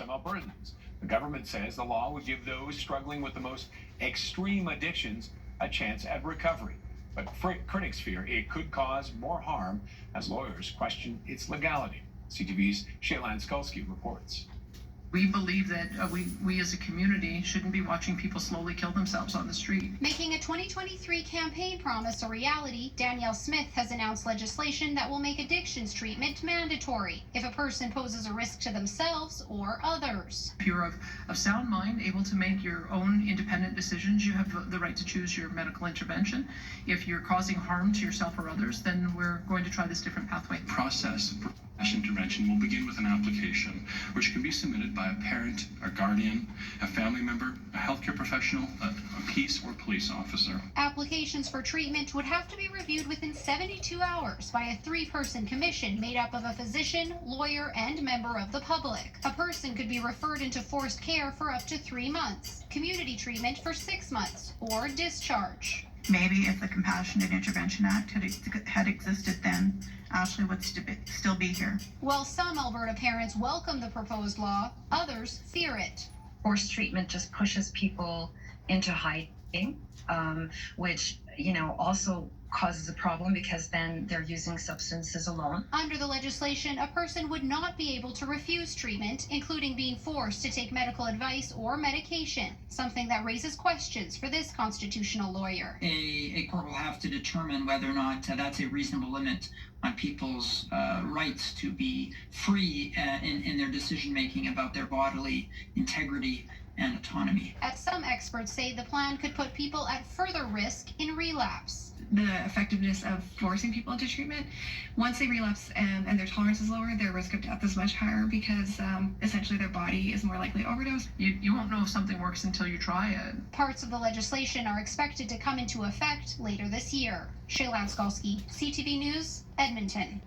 some Albertans. The government says the law would give those struggling with the most extreme addictions a chance at recovery. But critics fear it could cause more harm as lawyers question its legality. CTV's Shaylan Skulski reports. We believe that we as a community shouldn't be watching people slowly kill themselves on the street. Making a 2023 campaign promise a reality, Danielle Smith has announced legislation that will make addictions treatment mandatory if a person poses a risk to themselves or others. If you're of sound mind, able to make your own independent decisions, you have the right to choose your medical intervention. If you're causing harm to yourself or others, then we're going to try this different pathway. Process of intervention will begin with an application which can be submitted by a parent, a guardian, a family member, a healthcare professional, a peace or police officer. Applications for treatment would have to be reviewed within 72 hours by a 3-person commission made up of a physician, lawyer, and member of the public. A person could be referred into forced care for up to 3 months, community treatment for 6 months, or discharge. Maybe if the Compassionate Intervention Act had existed then, Ashley would still be here. While some Alberta parents welcome the proposed law, others fear it. Forced treatment just pushes people into hiding, which, also causes a problem because then they're using substances alone. Under the legislation, a person would not be able to refuse treatment, including being forced to take medical advice or medication, something that raises questions for this constitutional lawyer. A court will have to determine whether or not that's a reasonable limit on people's rights to be free in their decision making about their bodily integrity and autonomy. As some experts say, the plan could put people at further risk in relapse. The effectiveness of forcing people into treatment, once they relapse and their tolerance is lower, their risk of death is much higher because essentially their body is more likely to overdose. You won't know if something works until you try it. Parts of the legislation are expected to come into effect later this year. Shaylan Skulski, CTV News, Edmonton.